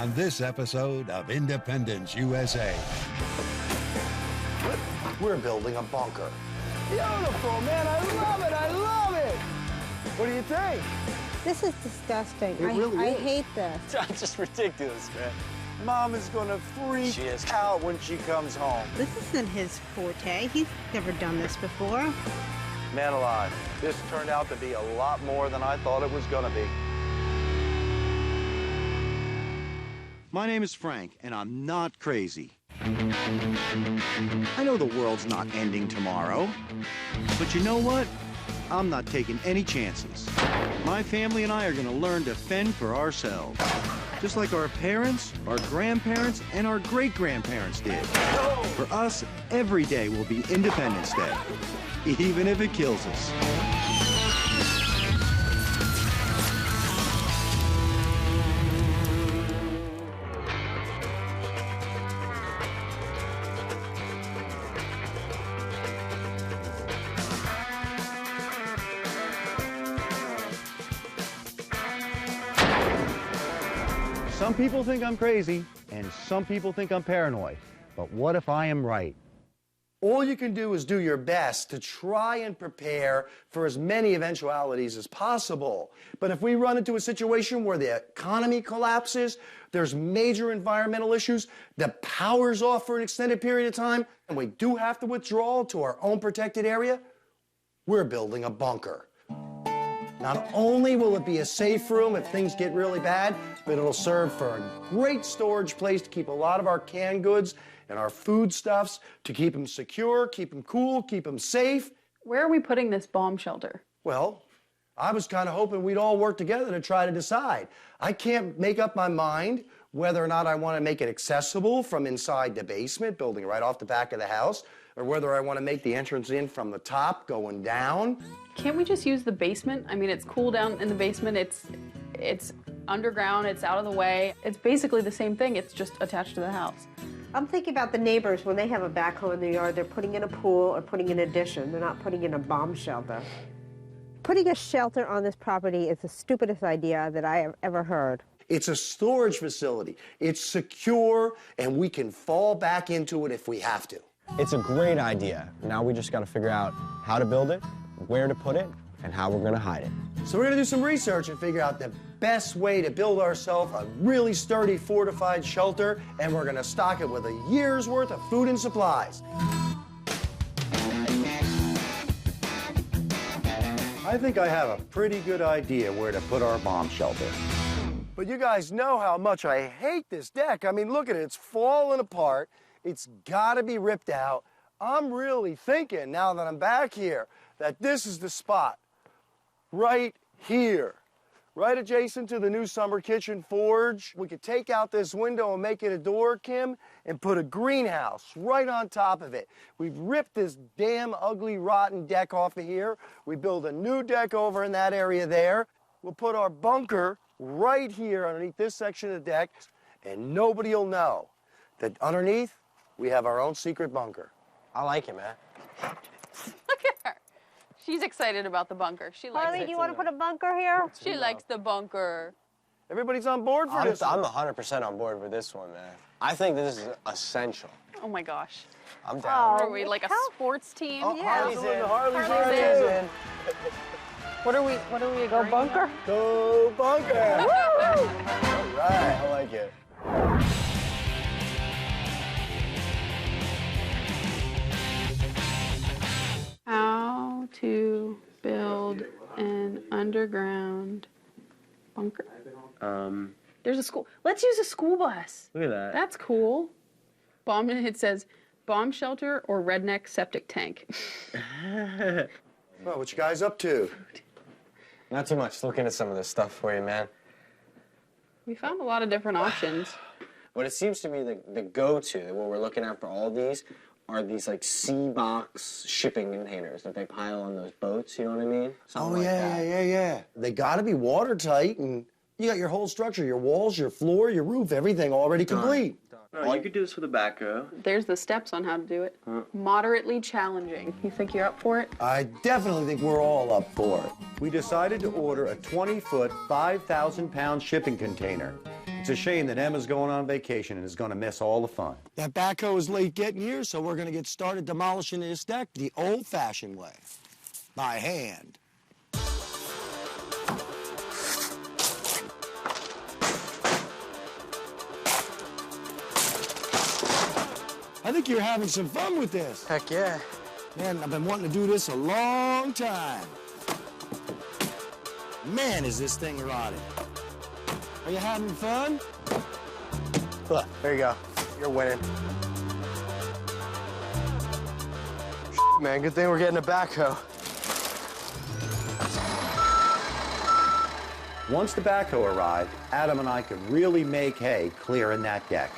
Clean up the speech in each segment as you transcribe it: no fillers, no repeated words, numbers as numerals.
on this episode of Independence USA. We're building a bunker. Beautiful, man. I love it. I love it. What do you think? This is disgusting. Really I is. hate this. It's just ridiculous, man. Mom is going to freak out when she comes home. This isn't his forte. He's never done this before. Man alive, this turned out to be a lot more than I thought it was gonna be. My name is Frank, and I'm not crazy. I know the world's not ending tomorrow, but you know what? I'm not taking any chances. My family and I are gonna learn to fend for ourselves, just like our parents, our grandparents, and our great-grandparents did. For us, every day will be Independence Day, even if it kills us. Some people think I'm crazy, and some people think I'm paranoid. But what if I am right? All you can do is do your best to try and prepare for as many eventualities as possible. But if we run into a situation where the economy collapses, there's major environmental issues, the power's off for an extended period of time, and we do have to withdraw to our own protected area, we're building a bunker. Not only will it be a safe room if things get really bad, but it'll serve for a great storage place to keep a lot of our canned goods and our foodstuffs, to keep them secure, keep them cool, keep them safe. Where are we putting this bomb shelter? Well, I was kind of hoping we'd all work together to try to decide. I can't make up my mind whether or not I want to make it accessible from inside the basement, building right off the back of the house, or whether I want to make the entrance in from the top, going down. Can't we just use the basement? I mean, it's cool down in the basement. It's underground. It's out of the way. It's basically the same thing. It's just attached to the house. I'm thinking about the neighbors when they have a backhoe in their yard. They're putting in a pool or putting in an addition. They're not putting in a bomb shelter. Putting a shelter on this property is the stupidest idea that I have ever heard. It's a storage facility. It's secure, and we can fall back into it if we have to. It's a great idea. Now we just got to figure out how to build it, where to put it, and how we're going to hide it. So we're going to do some research and figure out the best way to build ourselves a really sturdy, fortified shelter, and we're going to stock it with a year's worth of food and supplies. I think I have a pretty good idea where to put our bomb shelter. But you guys know how much I hate this deck. I mean, look at it. It's falling apart. It's got to be ripped out. I'm really thinking, now that I'm back here, that this is the spot. Right here. Right adjacent to the new summer kitchen forge. We could take out this window and make it a door, Kim, and put a greenhouse right on top of it. We've ripped this damn ugly, rotten deck off of here. We build a new deck over in that area there. We'll put our bunker right here underneath this section of the deck, and nobody will know that underneath we have our own secret bunker. I like it, man. Look at her. She's excited about the bunker. She likes Harley, it. do you want to put a bunker here? She likes the bunker. Everybody's on board for this. I'm 100% on board with this one, man. I think this is essential. Oh my gosh. I'm down. Are we like a sports team? Oh, Yeah. Harley's in. Harley's Harley's in. What are we Go agreeing bunker? on? Go bunker. Woo! All right. I like it. How to build an underground bunker. There's a school. Let's use a school bus. Look at that. That's cool. It says bomb shelter or redneck septic tank. Well, what you guys up to? Not too much. Looking at some of this stuff for you, man. We found a lot of different options. What it seems to be the go-to, what we're looking at for all these, are these like C-box shipping containers that they pile on those boats, you know what I mean? Something like that. yeah. They gotta be watertight, and you got your whole structure, your walls, your floor, your roof, everything already complete. No, you could do this with a backhoe. There's the steps on how to do it. Moderately challenging. You think you're up for it? I definitely think we're all up for it. We decided to order a 20-foot, 5,000-pound shipping container. It's a shame that Emma's going on vacation and is going to miss all the fun. That backhoe is late getting here, so we're going to get started demolishing this deck the old-fashioned way, by hand. I think you're having some fun with this. Heck yeah. Man, I've been wanting to do this a long time. Man, is this thing rotted. Are you having fun? Look, there you go. You're winning. Man, good thing we're getting a backhoe. Once the backhoe arrived, Adam and I could really make hay clearing that deck.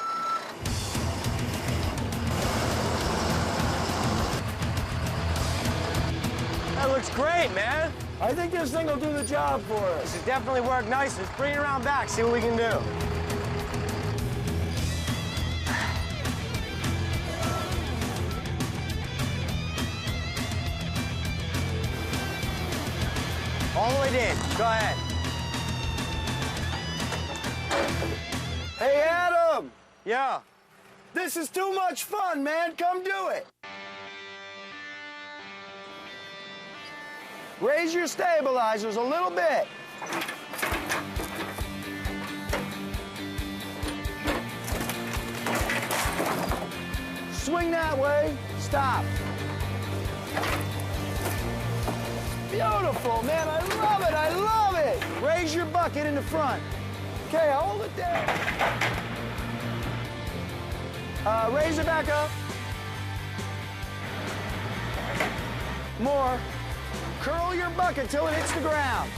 That looks great, man. I think this thing will do the job for us. It definitely worked nice. Let's bring it around back, see what we can do. All the way in. Go ahead. Hey, Adam! Yeah. This is too much fun, man. Come do it. Raise your stabilizers a little bit. Swing that way. Stop. Beautiful, man. I love it. I love it. Raise your bucket in the front. Okay, hold it there. Raise it back up. More. Curl your bucket till it hits the ground.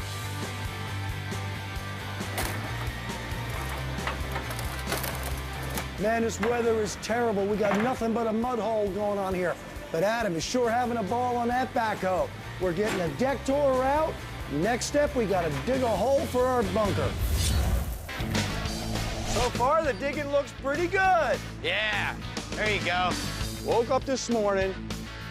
Man, this weather is terrible. We got nothing but a mud hole going on here. But Adam is sure having a ball on that backhoe. We're getting a deck tour out. Next step, we gotta dig a hole for our bunker. So far, the digging looks pretty good. Yeah. There you go. Woke up this morning,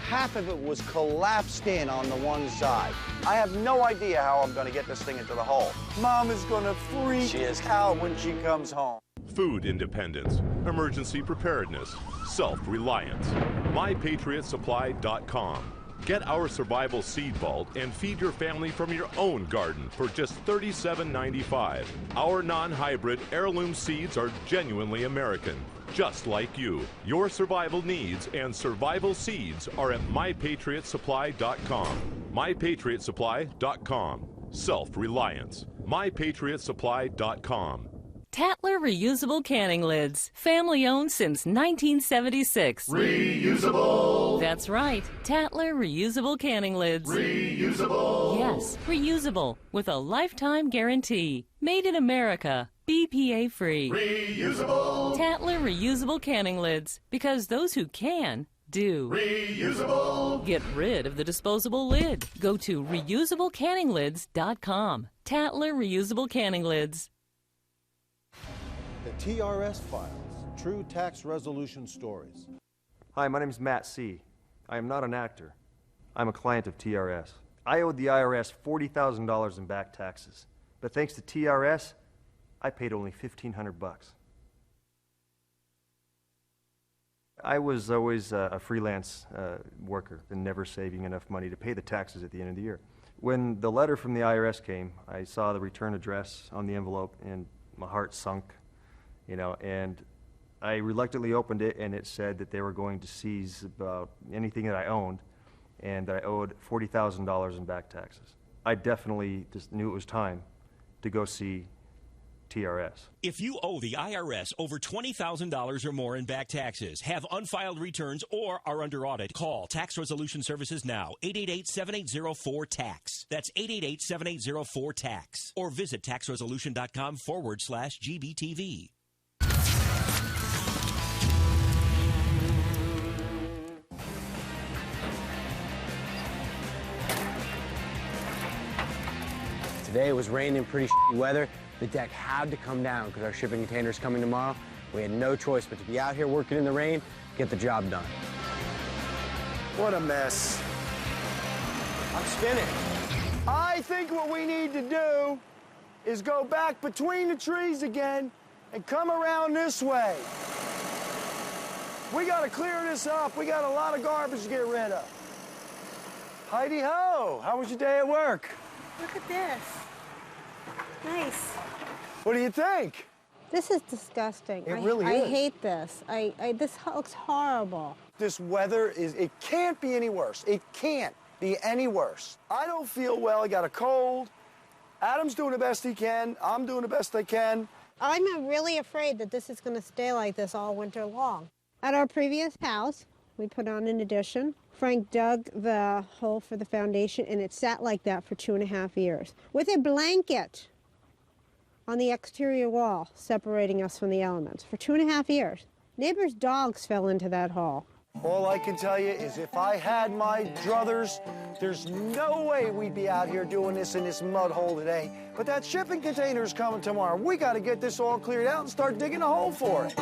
half of it was collapsed in on the one side. I have no idea how I'm gonna get this thing into the hole. Mom is gonna freak She is. out when she comes home. Food independence, emergency preparedness, self-reliance. MyPatriotSupply.com. Get our survival seed vault and feed your family from your own garden for just $37.95. Our non-hybrid heirloom seeds are genuinely American, just like you. Your survival needs and survival seeds are at MyPatriotSupply.com. MyPatriotSupply.com. Self-reliance. MyPatriotSupply.com. Tatler reusable canning lids. Family owned since 1976. Reusable. That's right. Tatler reusable canning lids. Reusable. Yes, reusable with a lifetime guarantee. Made in America. BPA free. Reusable. Tatler reusable canning lids. Because those who can, do. Reusable. Get rid of the disposable lid. Go to reusablecanninglids.com. Tatler reusable canning lids. The TRS Files, True Tax Resolution Stories. Hi, my name is Matt C. I am not an actor. I'm a client of TRS. I owed the IRS $40,000 in back taxes, but thanks to TRS, I paid only $1,500. I was always a freelance worker and never saving enough money to pay the taxes at the end of the year. When the letter from the IRS came, I saw the return address on the envelope and my heart sunk. And I reluctantly opened it, and it said that they were going to seize about anything that I owned, and that I owed $40,000 in back taxes. I definitely just knew it was time to go see TRS. If you owe the IRS over $20,000 or more in back taxes, have unfiled returns, or are under audit, call Tax Resolution Services now, 888-7804-TAX. That's 888-7804-TAX. Or visit taxresolution.com/GBTV. Today it was raining, pretty shitty weather. The deck had to come down because our shipping container's coming tomorrow. We had no choice but to be out here working in the rain, get the job done. What a mess. I'm spinning. I think what we need to do is go back between the trees again and come around this way. We got to clear this up. We got a lot of garbage to get rid of. Heidi ho, how was your day at work? Look at this. Nice. What do you think? This is disgusting. It really is. I hate this. This looks horrible. This weather it can't be any worse. It can't be any worse. I don't feel well, I got a cold. Adam's doing the best he can. I'm doing the best I can. I'm really afraid that this is going to stay like this all winter long. At our previous house, we put on an addition. Frank dug the hole for the foundation, and it sat like that for 2.5 years, with a blanket on the exterior wall separating us from the elements for 2.5 years. Neighbors' dogs fell into that hole. All I can tell you is if I had my druthers, there's no way we'd be out here doing this in this mud hole today. But that shipping container's coming tomorrow. We got to get this all cleared out and start digging a hole for it.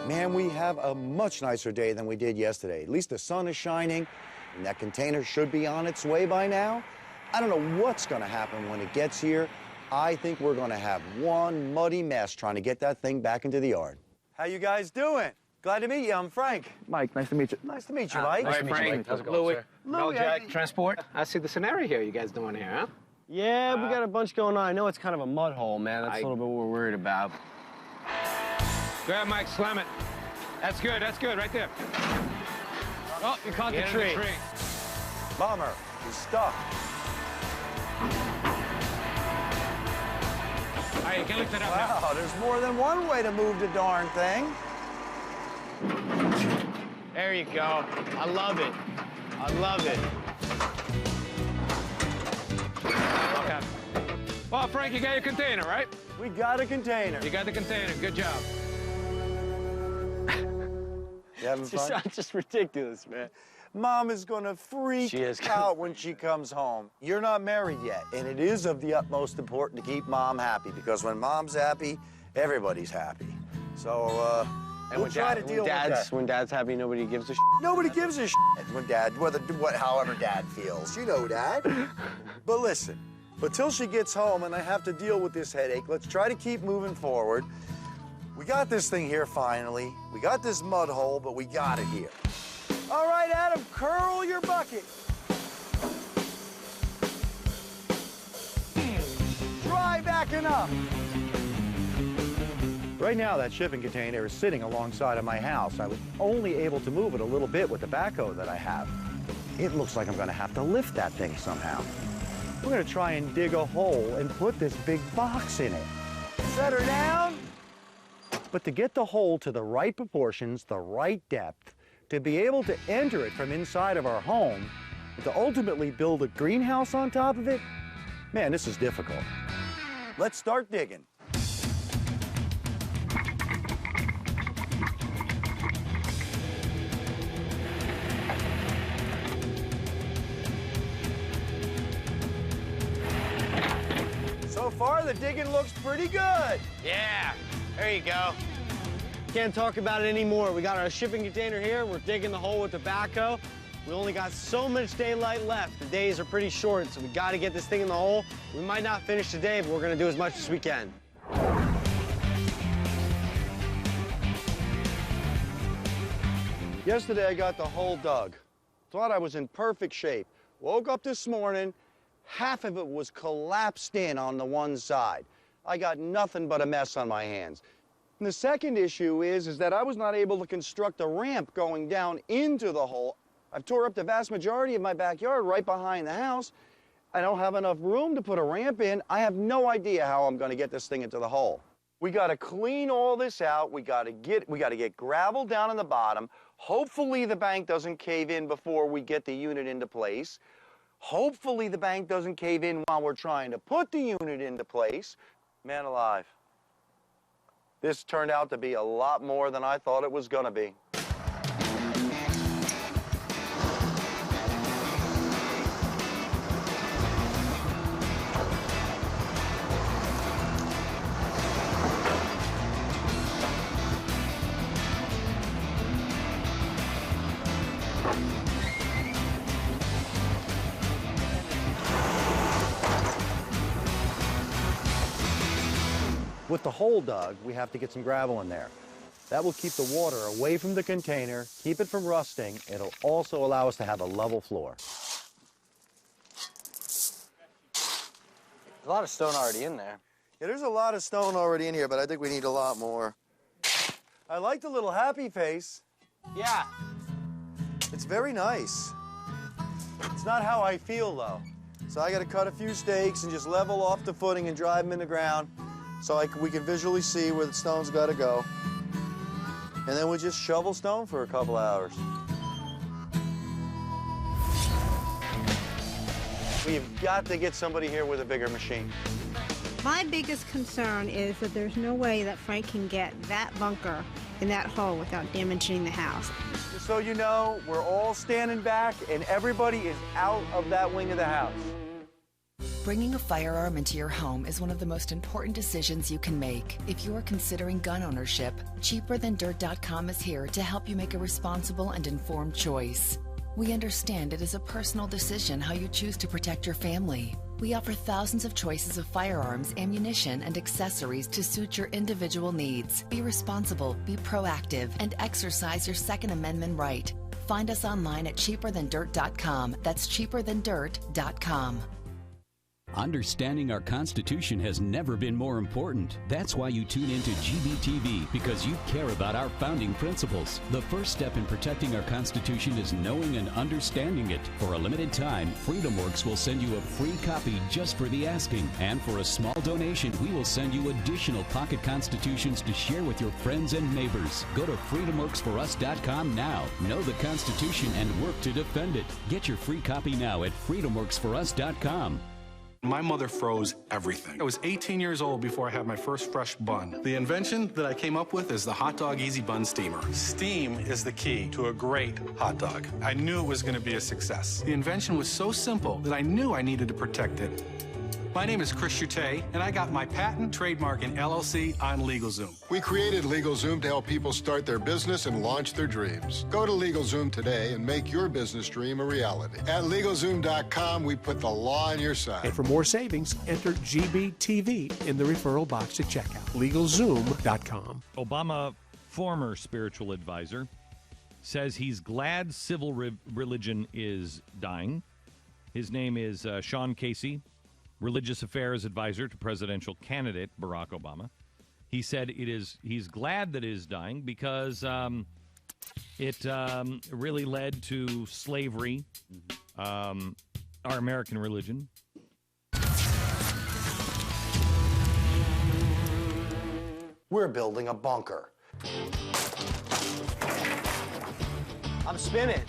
Man, we have a much nicer day than we did yesterday. At least the sun is shining, and that container should be on its way by now. I don't know what's going to happen when it gets here. I think we're going to have one muddy mess trying to get that thing back into the yard. How you guys doing? Glad to meet you. I'm Frank. Mike, nice to meet you. Nice to meet you, Mike. Nice to meet you, Mike. How's it going, sir? Louis, Jack Transport. I see the scenario here you guys doing here, huh? Yeah, we got a bunch going on. I know it's kind of a mud hole, man. That's a little bit what we're worried about. Grab Mike, slam it. That's good, right there. Oh, you caught the tree. Bummer, he's stuck. All right, you can lift it up now. Wow, there's more than one way to move the darn thing. There you go. I love it. I love it. Okay. Well, Frank, you got your container, right? We got a container. You got the container. Good job. You having fun? It's just ridiculous, man. Mom is gonna freak out when she comes home. You're not married yet, and it is of the utmost importance to keep Mom happy, because when Mom's happy, everybody's happy. So, and we'll try to deal with that. When Dad's happy, nobody gives a shit. Nobody gives a shit when Dad, however Dad feels. You know, Dad. But listen, until she gets home and I have to deal with this headache, let's try to keep moving forward. We got this thing here finally. We got this mud hole, but we got it here. All right, Adam, curl your bucket. Try backing up. Right now, that shipping container is sitting alongside of my house. I was only able to move it a little bit with the backhoe that I have. It looks like I'm gonna have to lift that thing somehow. We're gonna try and dig a hole and put this big box in it. Set her down. But to get the hole to the right proportions, the right depth, to be able to enter it from inside of our home, and to ultimately build a greenhouse on top of it, man, this is difficult. Let's start digging. So far, the digging looks pretty good. Yeah, there you go. Can't talk about it anymore. We got our shipping container here. We're digging the hole with the backhoe. We only got so much daylight left. The days are pretty short, so we got to get this thing in the hole. We might not finish today, but we're going to do as much as we can. Yesterday, I got the hole dug. Thought I was in perfect shape. Woke up this morning, half of it was collapsed in on the one side. I got nothing but a mess on my hands. And the second issue is that I was not able to construct a ramp going down into the hole. I've tore up the vast majority of my backyard right behind the house. I don't have enough room to put a ramp in. I have no idea how I'm going to get this thing into the hole. We got to clean all this out. We got to get gravel down in the bottom. Hopefully the bank doesn't cave in before we get the unit into place. Hopefully the bank doesn't cave in while we're trying to put the unit into place. Man alive. This turned out to be a lot more than I thought it was going to be. With the hole dug, we have to get some gravel in there. That will keep the water away from the container, keep it from rusting. It'll also allow us to have a level floor. A lot of stone already in there. Yeah, there's a lot of stone already in here, but I think we need a lot more. I like the little happy face. Yeah. It's very nice. It's not how I feel, though. So I got to cut a few stakes and just level off the footing and drive them in the ground so we can visually see where the stone's got to go. And then we just shovel stone for a couple hours. We've got to get somebody here with a bigger machine. My biggest concern is that there's no way that Frank can get that bunker in that hole without damaging the house. Just so you know, we're all standing back and everybody is out of that wing of the house. Bringing a firearm into your home is one of the most important decisions you can make. If you are considering gun ownership, CheaperThanDirt.com is here to help you make a responsible and informed choice. We understand it is a personal decision how you choose to protect your family. We offer thousands of choices of firearms, ammunition, and accessories to suit your individual needs. Be responsible, be proactive, and exercise your Second Amendment right. Find us online at CheaperThanDirt.com. That's CheaperThanDirt.com. Understanding our Constitution has never been more important. That's why you tune into GBTV, because you care about our founding principles. The first step in protecting our Constitution is knowing and understanding it. For a limited time, FreedomWorks will send you a free copy just for the asking. And for a small donation, we will send you additional pocket constitutions to share with your friends and neighbors. Go to FreedomWorksForUs.com now. Know the Constitution and work to defend it. Get your free copy now at FreedomWorksForUs.com. My mother froze everything. I was 18 years old before I had my first fresh bun. The invention that I came up with is the Hot Dog Easy Bun Steamer. Steam is the key to a great hot dog. I knew it was going to be a success. The invention was so simple that I knew I needed to protect it. My name is Chris Chute, and I got my patent, trademark, and LLC on LegalZoom. We created LegalZoom to help people start their business and launch their dreams. Go to LegalZoom today and make your business dream a reality. At LegalZoom.com, we put the law on your side. And for more savings, enter GBTV in the referral box at checkout. LegalZoom.com. Obama, former spiritual advisor, says he's glad civil religion is dying. His name is Sean Casey, religious affairs advisor to presidential candidate Barack Obama. He said he's glad that it is dying because it really led to slavery, our American religion. We're building a bunker. I'm spinning.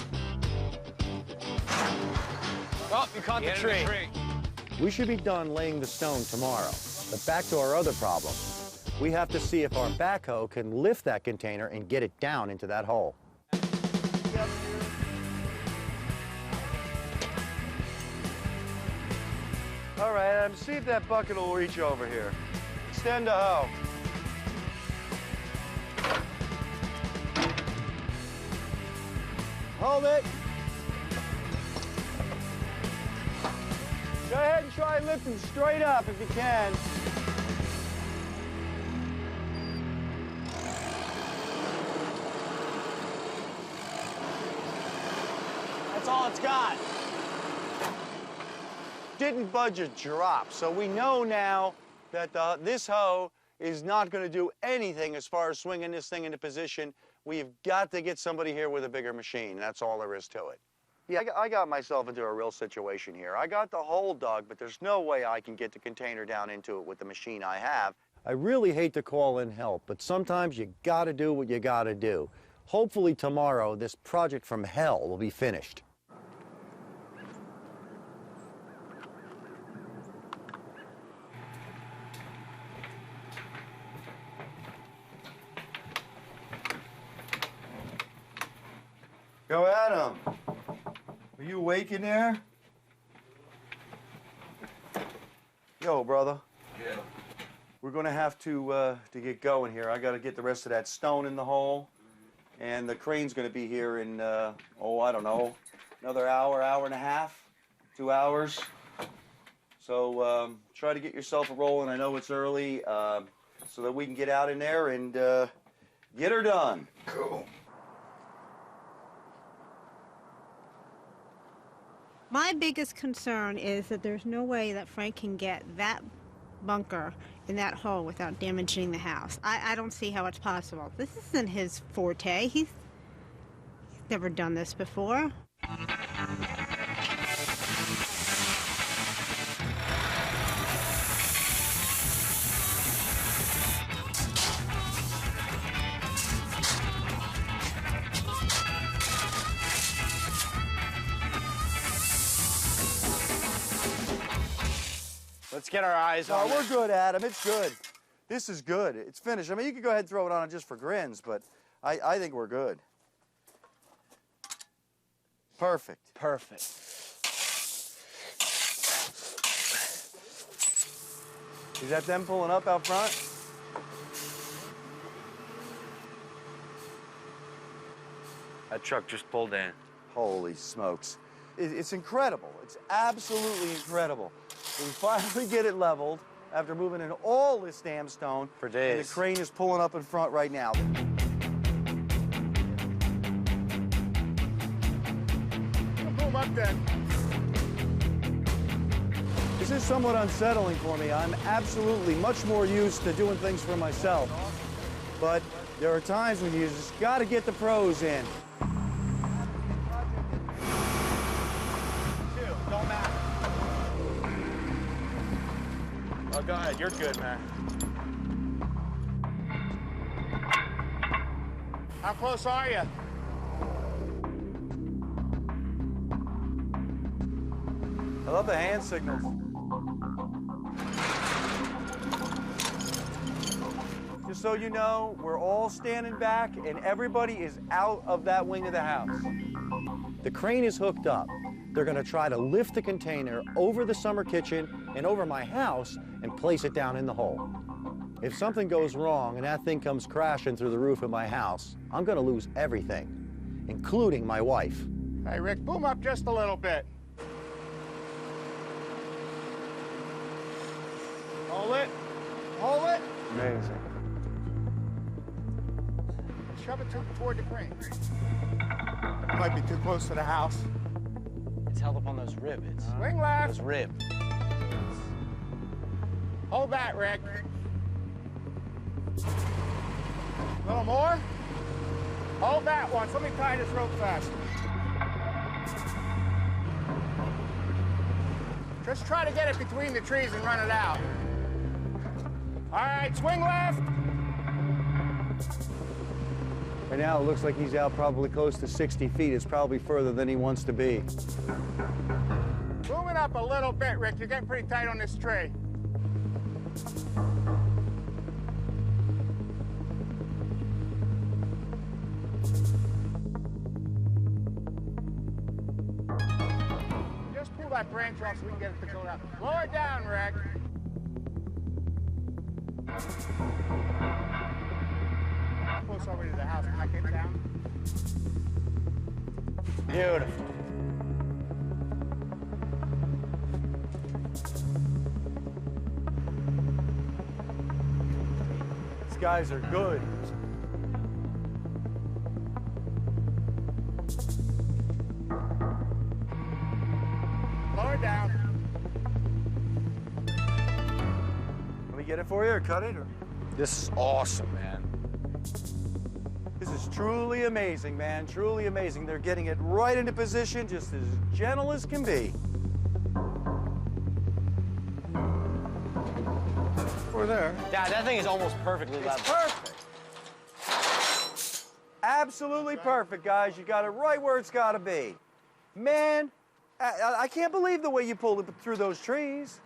Oh, you caught the tree. We should be done laying the stone tomorrow. But back to our other problem. We have to see if our backhoe can lift that container and get it down into that hole. All right, Adam, see if that bucket will reach over here. Extend the hoe. Hold it. Go ahead and try lifting straight up if you can. That's all it's got. Didn't budge a drop, so we know now that this hoe is not going to do anything as far as swinging this thing into position. We've got to get somebody here with a bigger machine. That's all there is to it. Yeah, I got myself into a real situation here. I got the hole dug, but there's no way I can get the container down into it with the machine I have. I really hate to call in help, but sometimes you gotta do what you gotta do. Hopefully tomorrow, this project from hell will be finished. Go, Adam. Are you awake in there? Yo, brother. Yeah. We're gonna have to get going here. I gotta get the rest of that stone in the hole, and the crane's gonna be here in I don't know, another hour, hour and a half, 2 hours. So try to get yourself a rolling. I know it's early. so that we can get out in there and get her done. Cool. My biggest concern is that there's no way that Frank can get that bunker in that hole without damaging the house. I don't see how it's possible. This isn't his forte. He's never done this before. Let's get our eyes on No, we're it. good, Adam. It's good. This is good. It's finished. I mean, you could go ahead and throw it on just for grins, but I think we're good. Perfect. Perfect. Is that them pulling up out front? That truck just pulled in. Holy smokes. It's incredible. It's absolutely incredible. We finally get it leveled after moving in all this damn stone. For days. And the crane is pulling up in front right now. Boom up then. This is somewhat unsettling for me. I'm absolutely much more used to doing things for myself. But there are times when you just got to get the pros in. Don't matter. Oh, go ahead. You're good, man. How close are you? I love the hand signals. Just so you know, we're all standing back and everybody is out of that wing of the house. The crane is hooked up. They're gonna try to lift the container over the summer kitchen and over my house and place it down in the hole. If something goes wrong and that thing comes crashing through the roof of my house, I'm gonna lose everything, including my wife. Hey, Rick, boom up just a little bit. Hold it. Hold it. Amazing. Shove it toward the crane. Might be too close to the house. It's held up on those rivets. Swing left. Those ribs. Hold that, Rick. A little more. Hold that once. Let me tie this rope fast. Just try to get it between the trees and run it out. All right, swing left. Right now, it looks like he's out probably close to 60 feet. It's probably further than he wants to be. Boom it up a little bit, Rick. You're getting pretty tight on this tree. Just pull that branch off so we can get it to go down. Lower it down, Rick. Close over to the house. Can I get down? Beautiful. These guys are good. Lower down. Let me get it for you or cut it? Or? This is awesome, man. This is truly amazing, man. Truly amazing. They're getting it right into position, just as gentle as can be. We're there. Dad, that thing is almost perfectly level. It's perfect. Absolutely perfect, guys. You got it right where it's got to be. Man, I can't believe the way you pulled it through those trees.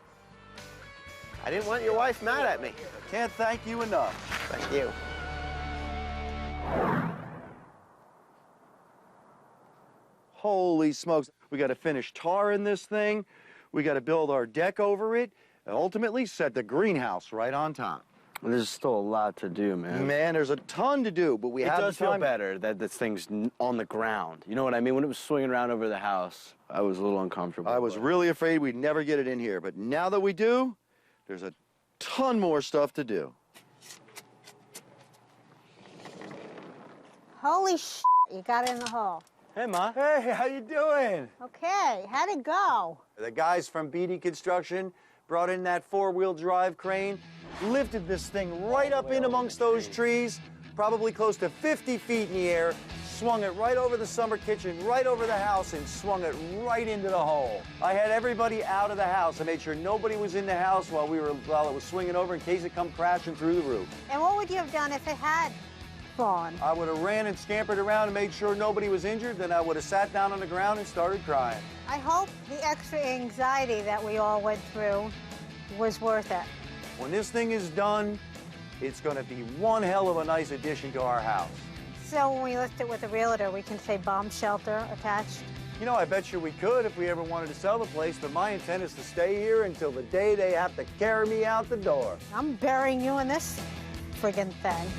I didn't want your wife mad at me. Can't thank you enough. Thank you. Holy smokes. We got to finish tarring this thing. We got to build our deck over it. And ultimately set the greenhouse right on top. There's still a lot to do, man. Man, there's a ton to do, but we have It does the time. feel better that this thing's on the ground. You know what I mean? When it was swinging around over the house, I was a little uncomfortable. I was really afraid we'd never get it in here, but now that we do, there's a ton more stuff to do. Holy shit, you got in the hole. Hey, Ma. Hey, how you doing? Okay, how'd it go? The guys from BD Construction brought in that four-wheel drive crane, lifted this thing right up in amongst those trees, probably close to 50 feet in the air, swung it right over the summer kitchen, right over the house, and swung it right into the hole. I had everybody out of the house. I made sure nobody was in the house while it was swinging over in case it come crashing through the roof. And what would you have done if it had fallen? I would have ran and scampered around and made sure nobody was injured, then I would have sat down on the ground and started crying. I hope the extra anxiety that we all went through was worth it. When this thing is done, it's going to be one hell of a nice addition to our house. So when we list it with a realtor, we can say bomb shelter attached? You know, I bet you we could if we ever wanted to sell the place, but my intent is to stay here until the day they have to carry me out the door. I'm burying you in this friggin' thing.